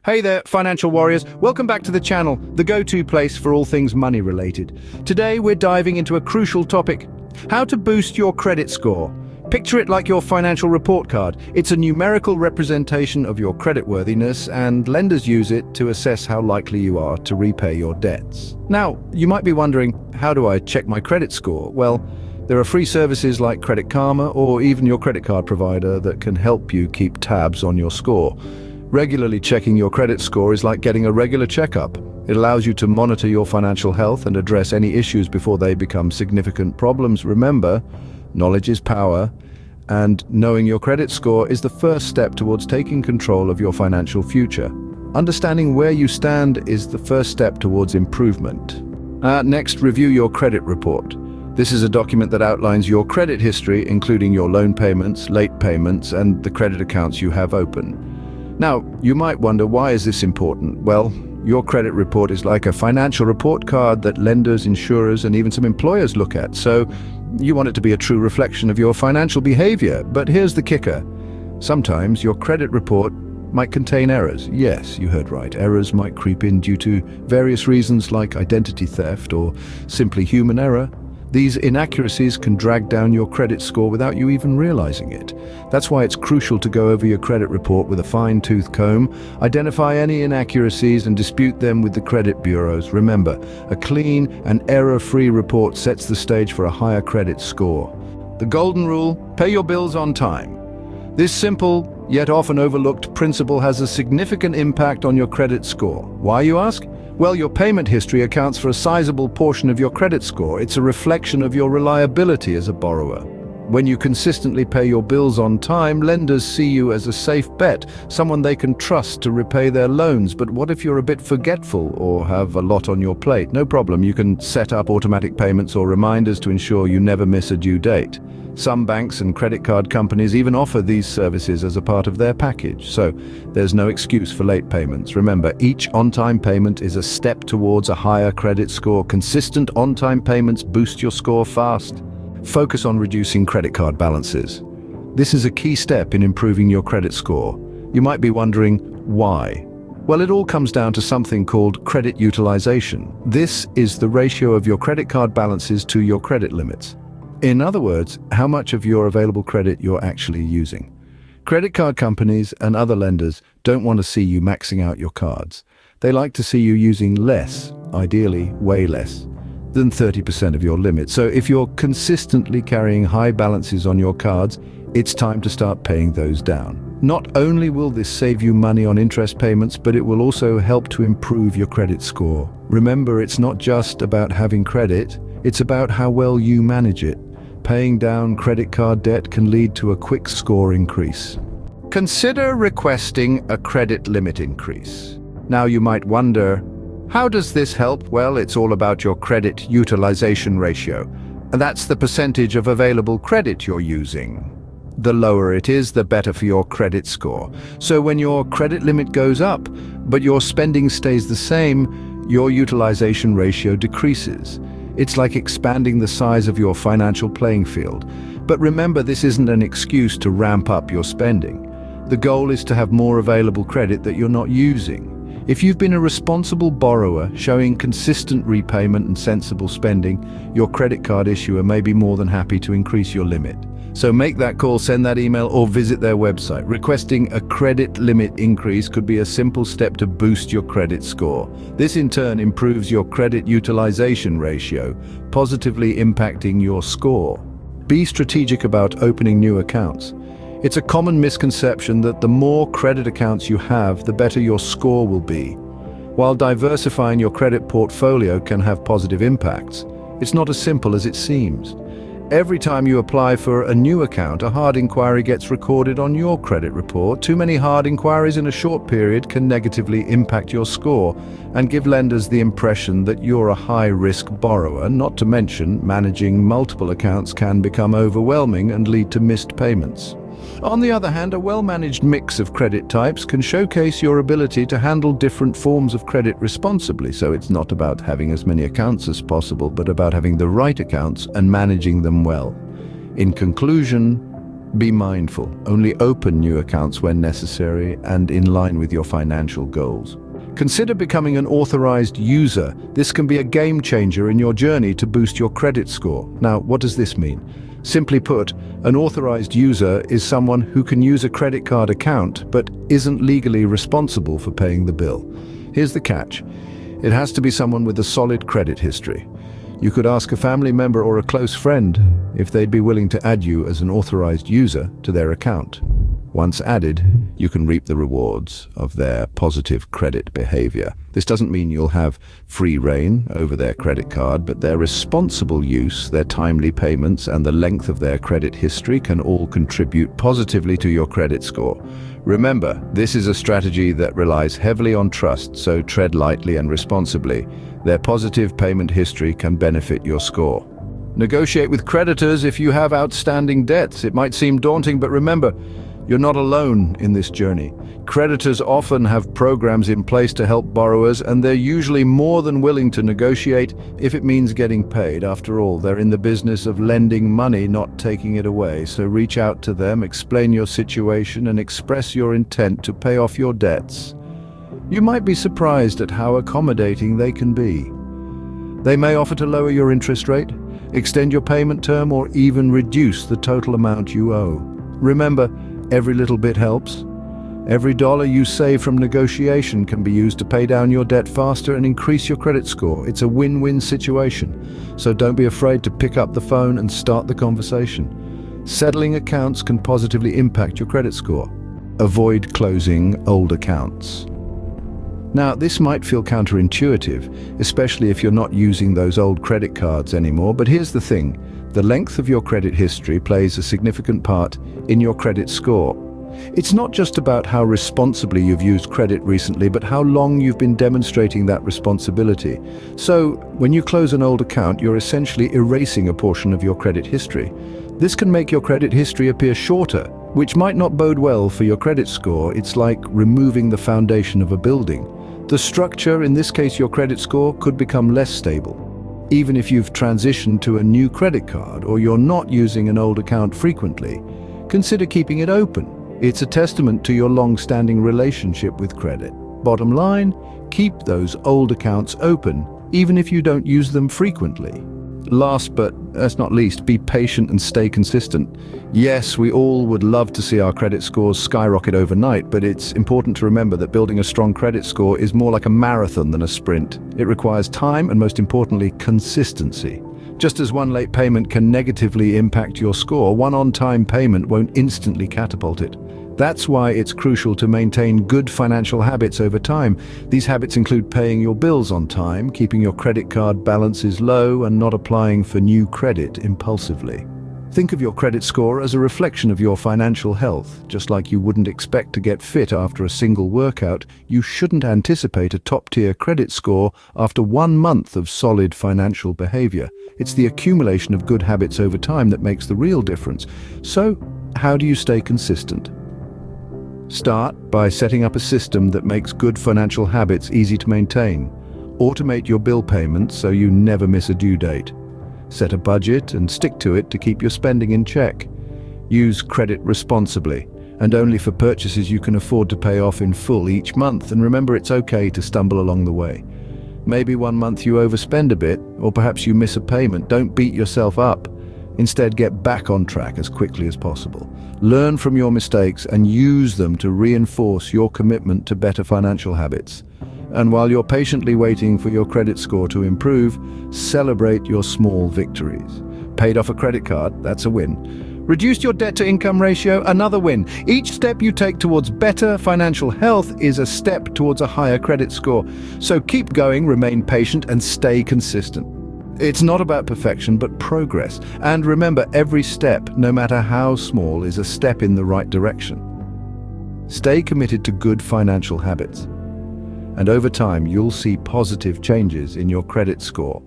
Hey there, financial warriors. Welcome back to the channel, the go-to place for all things money related. Today, we're diving into a crucial topic: how to boost your credit score. Picture it like your financial report card. It's a numerical representation of your creditworthiness, and lenders use it to assess how likely you are to repay your debts. Now, you might be wondering, how do I check my credit score? Well, there are free services like Credit Karma or even your credit card provider that can help you keep tabs on your score. Regularly checking your credit score is like getting a regular checkup. It allows you to monitor your financial health and address any issues before they become significant problems. Remember, knowledge is power, and knowing your credit score is the first step towards taking control of your financial future. Understanding where you stand is the first step towards improvement. Next, review your credit report. This is a document that outlines your credit history, including your loan payments, late payments, and the credit accounts you have open. Now, you might wonder, why is this important? Well, your credit report is like a financial report card that lenders, insurers, and even some employers look at. So you want it to be a true reflection of your financial behavior. But here's the kicker. Sometimes your credit report might contain errors. Yes, you heard right. Errors might creep in due to various reasons like identity theft or simply human error. These inaccuracies can drag down your credit score without you even realizing it. That's why it's crucial to go over your credit report with a fine-tooth comb, identify any inaccuracies and dispute them with the credit bureaus. Remember, a clean and error-free report sets the stage for a higher credit score. The golden rule: pay your bills on time. This simple, yet often overlooked principle has a significant impact on your credit score. Why, you ask? Well, your payment history accounts for a sizable portion of your credit score. It's a reflection of your reliability as a borrower. When you consistently pay your bills on time, lenders see you as a safe bet, someone they can trust to repay their loans. But what if you're a bit forgetful or have a lot on your plate? No problem, you can set up automatic payments or reminders to ensure you never miss a due date. Some banks and credit card companies even offer these services as a part of their package, so there's no excuse for late payments. Remember, each on-time payment is a step towards a higher credit score. Consistent on-time payments boost your score fast. Focus on reducing credit card balances. This is a key step in improving your credit score. You might be wondering, why? Well, it all comes down to something called credit utilization. This is the ratio of your credit card balances to your credit limits. In other words, how much of your available credit you're actually using. Credit card companies and other lenders don't want to see you maxing out your cards. They like to see you using less, ideally way less, than 30% of your limit. So if you're consistently carrying high balances on your cards, it's time to start paying those down. Not only will this save you money on interest payments, but it will also help to improve your credit score. Remember, it's not just about having credit, it's about how well you manage it. Paying down credit card debt can lead to a quick score increase. Consider requesting a credit limit increase. Now you might wonder, how does this help? Well, it's all about your credit utilization ratio, and that's the percentage of available credit you're using. The lower it is, the better for your credit score. So when your credit limit goes up, but your spending stays the same, your utilization ratio decreases. It's like expanding the size of your financial playing field. But remember, this isn't an excuse to ramp up your spending. The goal is to have more available credit that you're not using. If you've been a responsible borrower, showing consistent repayment and sensible spending, your credit card issuer may be more than happy to increase your limit. So make that call, send that email, or visit their website. Requesting a credit limit increase could be a simple step to boost your credit score. This in turn improves your credit utilization ratio, positively impacting your score. Be strategic about opening new accounts. It's a common misconception that the more credit accounts you have, the better your score will be. While diversifying your credit portfolio can have positive impacts, it's not as simple as it seems. Every time you apply for a new account, a hard inquiry gets recorded on your credit report. Too many hard inquiries in a short period can negatively impact your score and give lenders the impression that you're a high-risk borrower. Not to mention, managing multiple accounts can become overwhelming and lead to missed payments. On the other hand, a well-managed mix of credit types can showcase your ability to handle different forms of credit responsibly. So it's not about having as many accounts as possible, but about having the right accounts and managing them well. In conclusion, Be mindful. Only open new accounts when necessary and in line with your financial goals. Consider becoming an authorized user. This can be a game changer in your journey to boost your credit score. Now, what does this mean? Simply put, an authorized user is someone who can use a credit card account but isn't legally responsible for paying the bill. Here's the catch. It has to be someone with a solid credit history. You could ask a family member or a close friend if they'd be willing to add you as an authorized user to their account. Once added, you can reap the rewards of their positive credit behavior. This doesn't mean you'll have free rein over their credit card, but their responsible use, their timely payments, and the length of their credit history can all contribute positively to your credit score. Remember, this is a strategy that relies heavily on trust, so tread lightly and responsibly. Their positive payment history can benefit your score. Negotiate with creditors if you have outstanding debts. It might seem daunting, but remember, you're not alone in this journey. Creditors often have programs in place to help borrowers, and they're usually more than willing to negotiate if it means getting paid. After all, they're in the business of lending money, not taking it away. So reach out to them, explain your situation, and express your intent to pay off your debts. You might be surprised at how accommodating they can be. They may offer to lower your interest rate, extend your payment term, or even reduce the total amount you owe. Remember, every little bit helps. Every dollar you save from negotiation can be used to pay down your debt faster and increase your credit score. It's a win-win situation. So don't be afraid to pick up the phone and start the conversation. Settling accounts can positively impact your credit score. Avoid closing old accounts. Now, this might feel counterintuitive, especially if you're not using those old credit cards anymore, but here's the thing. The length of your credit history plays a significant part in your credit score. It's not just about how responsibly you've used credit recently, but how long you've been demonstrating that responsibility. So, when you close an old account, you're essentially erasing a portion of your credit history. This can make your credit history appear shorter, which might not bode well for your credit score. It's like removing the foundation of a building. The structure, in this case your credit score, could become less stable. Even if you've transitioned to a new credit card or you're not using an old account frequently, consider keeping it open. It's a testament to your long-standing relationship with credit. Bottom line, keep those old accounts open, even if you don't use them frequently. Last but not least, be patient and stay consistent. Yes, we all would love to see our credit scores skyrocket overnight, but it's important to remember that building a strong credit score is more like a marathon than a sprint. It requires time and, most importantly, consistency. Just as one late payment can negatively impact your score, one on-time payment won't instantly catapult it. That's why it's crucial to maintain good financial habits over time. These habits include paying your bills on time, keeping your credit card balances low, and not applying for new credit impulsively. Think of your credit score as a reflection of your financial health. Just like you wouldn't expect to get fit after a single workout, you shouldn't anticipate a top-tier credit score after 1 month of solid financial behavior. It's the accumulation of good habits over time that makes the real difference. So, how do you stay consistent? Start by setting up a system that makes good financial habits easy to maintain. Automate your bill payments so you never miss a due date. Set a budget and stick to it to keep your spending in check. Use credit responsibly, and only for purchases you can afford to pay off in full each month. And remember, it's okay to stumble along the way. Maybe 1 month you overspend a bit, or perhaps you miss a payment. Don't beat yourself up. Instead, get back on track as quickly as possible. Learn from your mistakes and use them to reinforce your commitment to better financial habits. And while you're patiently waiting for your credit score to improve, celebrate your small victories. Paid off a credit card, that's a win. Reduced your debt-to-income ratio, another win. Each step you take towards better financial health is a step towards a higher credit score. So keep going, remain patient, and stay consistent. It's not about perfection, but progress. And remember, every step, no matter how small, is a step in the right direction. Stay committed to good financial habits. And over time, you'll see positive changes in your credit score.